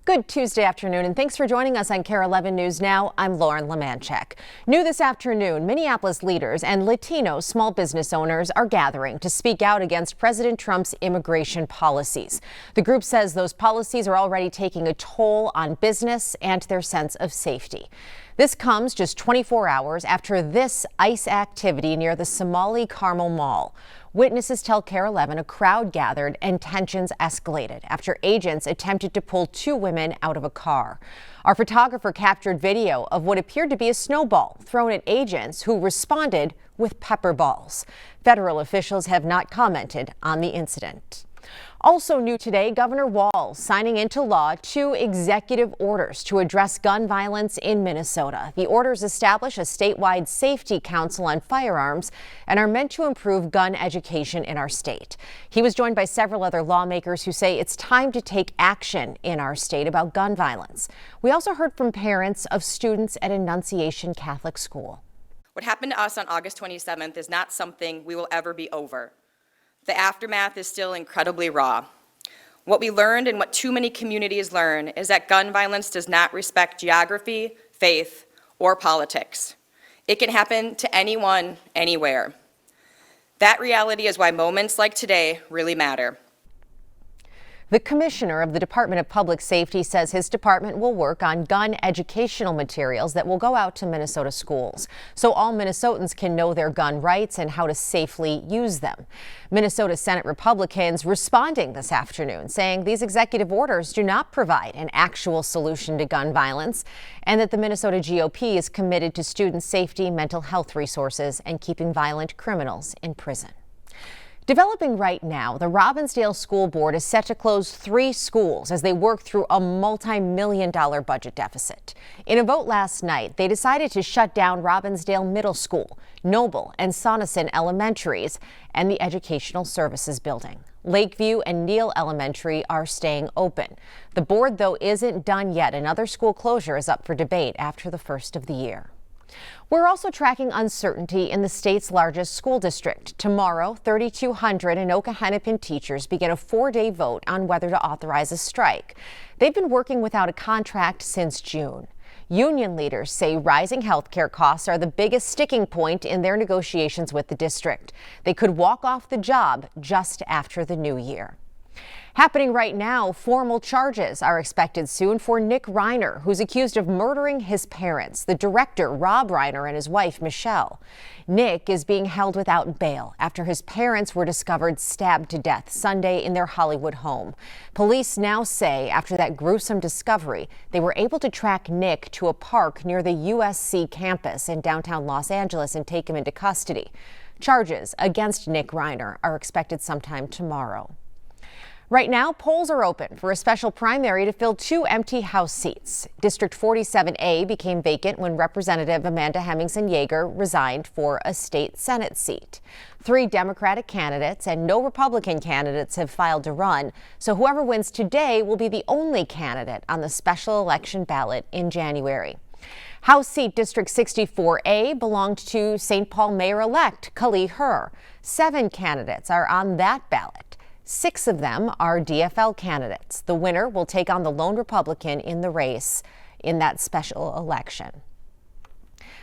Good Tuesday afternoon, and thanks for joining us on Kare 11 News Now. I'm Lauren Lemanchek. New this afternoon, Minneapolis leaders and Latino small business owners are gathering to speak out against President Trump's immigration policies. The group says those policies are already taking a toll on business and their sense of safety. This comes just 24 hours after this ICE activity near the Somali Carmel Mall. Witnesses tell Kare 11 a crowd gathered and tensions escalated after agents attempted to pull two women out of a car. Our photographer captured video of what appeared to be a snowball thrown at agents who responded with pepper balls. Federal officials have not commented on the incident. Also new today, Governor Walz signing into law two executive orders to address gun violence in Minnesota. The orders establish a statewide safety council on firearms and are meant to improve gun education in our state. He was joined by several other lawmakers who say it's time to take action in our state about gun violence. We also heard from parents of students at Annunciation Catholic School. What happened to us on August 27th is not something we will ever be over. The aftermath is still incredibly raw. What we learned and what too many communities learn is that gun violence does not respect geography, faith, or politics. It can happen to anyone, anywhere. That reality is why moments like today really matter. The commissioner of the Department of Public Safety says his department will work on gun educational materials that will go out to Minnesota schools so all Minnesotans can know their gun rights and how to safely use them. Minnesota Senate Republicans responding this afternoon, saying these executive orders do not provide an actual solution to gun violence and that the Minnesota GOP is committed to student safety, mental health resources, and keeping violent criminals in prison. Developing right now, the Robbinsdale School Board is set to close 3 schools as they work through a multi-million-dollar budget deficit. In a vote last night, they decided to shut down Robbinsdale Middle School, Noble and Sonneson Elementaries, and the Educational Services Building. Lakeview and Neal Elementary are staying open. The board, though, isn't done yet. Another school closure is up for debate after the first of the year. We're also tracking uncertainty in the state's largest school district. Tomorrow, 3,200 Anoka Hennepin teachers begin a 4-day vote on whether to authorize a strike. They've been working without a contract since June. Union leaders say rising health care costs are the biggest sticking point in their negotiations with the district. They could walk off the job just after the new year. Happening right now, formal charges are expected soon for Nick Reiner, who's accused of murdering his parents, the director Rob Reiner and his wife Michelle. Nick is being held without bail after his parents were discovered stabbed to death Sunday in their Hollywood home. Police now say after that gruesome discovery, they were able to track Nick to a park near the USC campus in downtown Los Angeles and take him into custody. Charges against Nick Reiner are expected sometime tomorrow. Right now, polls are open for a special primary to fill 2 empty House seats. District 47A became vacant when Representative Amanda Hemmingson Yeager resigned for a state Senate seat. 3 Democratic candidates and no Republican candidates have filed to run, so whoever wins today will be the only candidate on the special election ballot in January. House seat District 64A belonged to St. Paul Mayor-elect Kali Herr. 7 candidates are on that ballot. 6 of them are DFL candidates. The winner will take on the lone Republican in the race in that special election.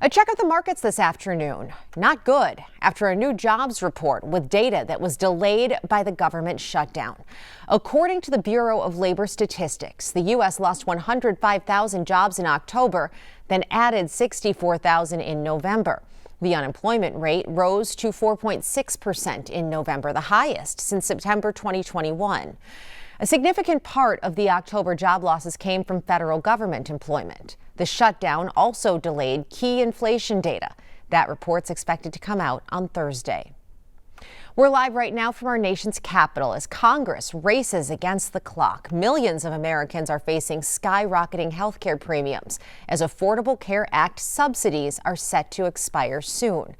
A check of the markets this afternoon. Not good after a new jobs report with data that was delayed by the government shutdown. According to the Bureau of Labor Statistics, the U.S. lost 105,000 jobs in October, then added 64,000 in November. The unemployment rate rose to 4.6% in November, the highest since September 2021. A significant part of the October job losses came from federal government employment. The shutdown also delayed key inflation data. That report's expected to come out on Thursday. We're live right now from our nation's capital as Congress races against the clock. Millions of Americans are facing skyrocketing health care premiums as Affordable Care Act subsidies are set to expire soon.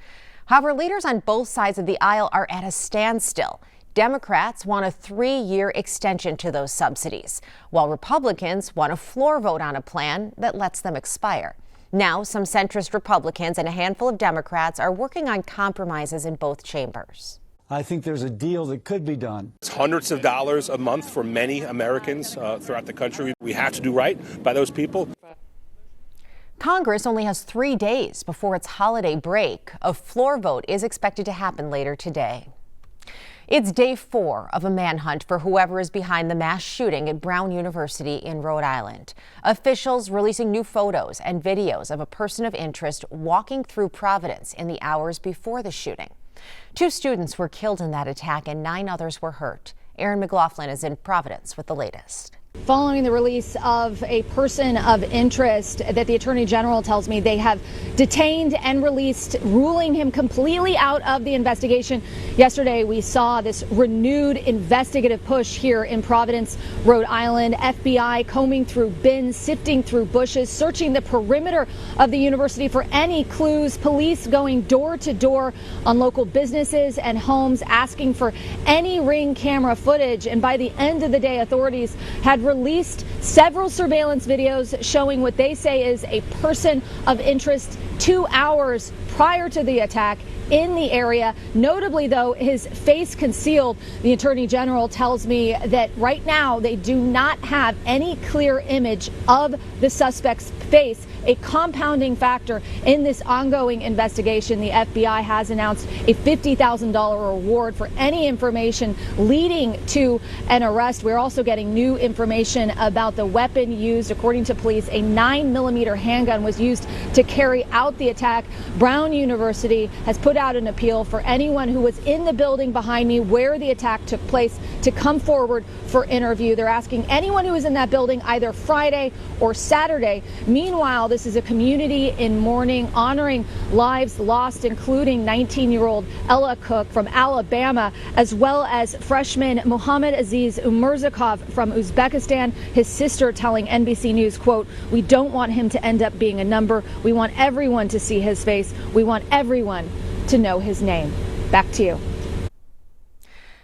However, leaders on both sides of the aisle are at a standstill. Democrats want a 3-year extension to those subsidies, while Republicans want a floor vote on a plan that lets them expire. Now, some centrist Republicans and a handful of Democrats are working on compromises in both chambers. I think there's a deal that could be done. It's hundreds of dollars a month for many Americans throughout the country. We have to do right by those people. Congress only has 3 days before its holiday break. A floor vote is expected to happen later today. It's day 4 of a manhunt for whoever is behind the mass shooting at Brown University in Rhode Island. Officials releasing new photos and videos of a person of interest walking through Providence in the hours before the shooting. 2 students were killed in that attack and 9 others were hurt. Erin McLaughlin is in Providence with the latest. Following the release of a person of interest that the Attorney General tells me they have detained and released, ruling him completely out of the investigation. Yesterday, we saw this renewed investigative push here in Providence, Rhode Island. FBI combing through bins, sifting through bushes, searching the perimeter of the university for any clues. Police going door to door on local businesses and homes, asking for any Ring camera footage. And by the end of the day, authorities had released several surveillance videos showing what they say is a person of interest 2 hours prior to the attack in the area. Notably, though, his face concealed. The Attorney General tells me that right now they do not have any clear image of the suspect's face, a compounding factor in this ongoing investigation. The FBI has announced a $50,000 reward for any information leading to an arrest. We're also getting new information about the weapon used. According to police, a 9mm handgun was used to carry out the attack. Brown University has put out an appeal for anyone who was in the building behind me where the attack took place to come forward for interview. They're asking anyone who was in that building either Friday or Saturday. Meanwhile, this is a community in mourning, honoring lives lost, including 19-year-old Ella Cook from Alabama, as well as freshman Muhammad Aziz Umerzakov from Uzbekistan. His sister telling NBC News, quote, "We don't want him to end up being a number. We want everyone to see his face. We want everyone to know his name." Back to you.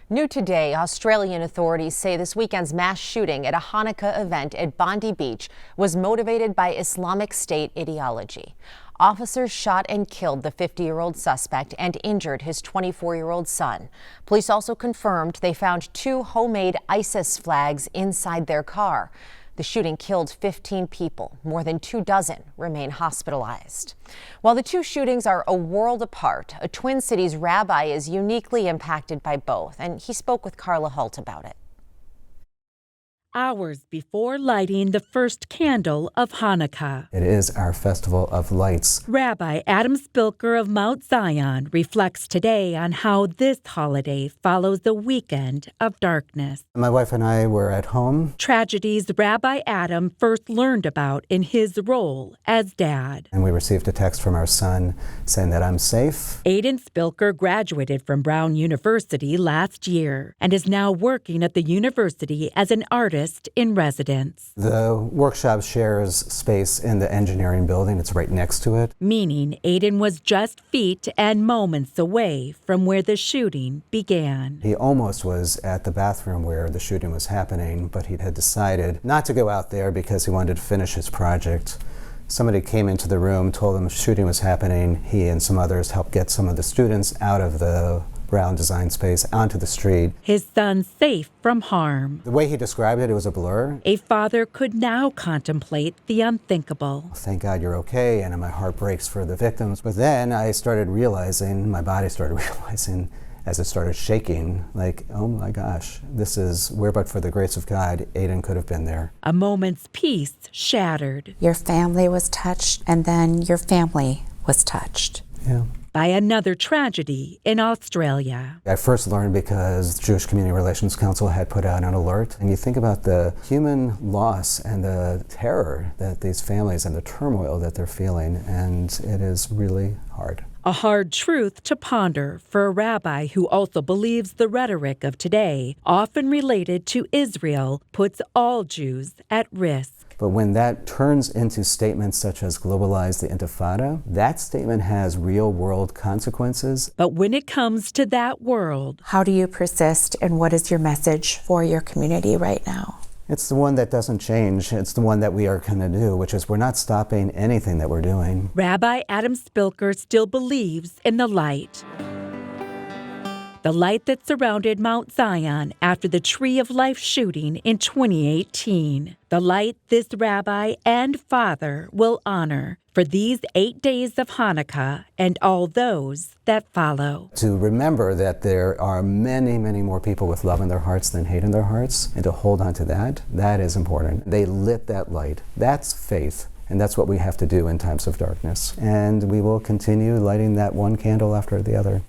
New today, Australian authorities say this weekend's mass shooting at a Hanukkah event at Bondi Beach was motivated by Islamic State ideology. Officers shot and killed the 50-year-old suspect and injured his 24-year-old son. Police also confirmed they found 2 homemade ISIS flags inside their car. The shooting killed 15 people. More than 24 remain hospitalized. While the 2 shootings are a world apart, a Twin Cities rabbi is uniquely impacted by both, and he spoke with Carla Hult about it. Hours before lighting the first candle of Hanukkah, It is our festival of lights. Rabbi Adam Spilker of Mount Zion reflects today on how this holiday follows the weekend of darkness. My wife and I were at home. Tragedies Rabbi Adam first learned about in his role as dad. And we received a text from our son saying that I'm safe. Aiden Spilker graduated from Brown University last year and is now working at the university as an artist in residence. The workshop shares space in the engineering building. It's right next to it. Meaning Aiden was just feet and moments away from where the shooting began. He almost was at the bathroom where the shooting was happening, but he had decided not to go out there because he wanted to finish his project. Somebody came into the room, told him the shooting was happening. He and some others helped get some of the students out of the Brown design space onto the street. His son safe from harm. The way he described it, it was a blur. A father could now contemplate the unthinkable. Thank God you're okay, and my heart breaks for the victims. But then I started realizing, my body started realizing, as it started shaking, like, oh my gosh, this is, where but for the grace of God, Aiden could have been there. A moment's peace shattered. Your family was touched, and then your family was touched. Yeah. By another tragedy in Australia. I first learned because the Jewish Community Relations Council had put out an alert. And you think about the human loss and the terror that these families and the turmoil that they're feeling, and it is really hard. A hard truth to ponder for a rabbi who also believes the rhetoric of today, often related to Israel, puts all Jews at risk. But when that turns into statements such as globalize the intifada, that statement has real-world consequences. But when it comes to that world, how do you persist, and what is your message for your community right now? It's the one that doesn't change. It's the one that we are going to do, which is we're not stopping anything that we're doing. Rabbi Adam Spilker still believes in the light. the light that surrounded Mount Zion after the Tree of Life shooting in 2018. The light this rabbi and father will honor for these 8 days of Hanukkah and all those that follow. To remember that there are many, many more people with love in their hearts than hate in their hearts, and to hold on to that, that is important. They lit that light. That's faith. And that's what we have to do in times of darkness. And we will continue lighting that one candle after the other.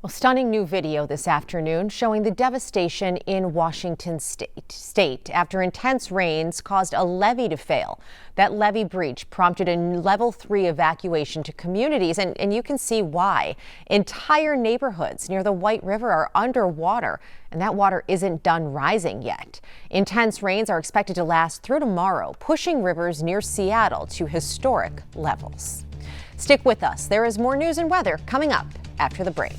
Well, stunning new video this afternoon showing the devastation in Washington state after intense rains caused a levee to fail. That levee breach prompted a level 3 evacuation to communities, and you can see why. Entire neighborhoods near the White River are underwater, and that water isn't done rising yet. Intense rains are expected to last through tomorrow, pushing rivers near Seattle to historic levels. Stick with us. There is more news and weather coming up after the break.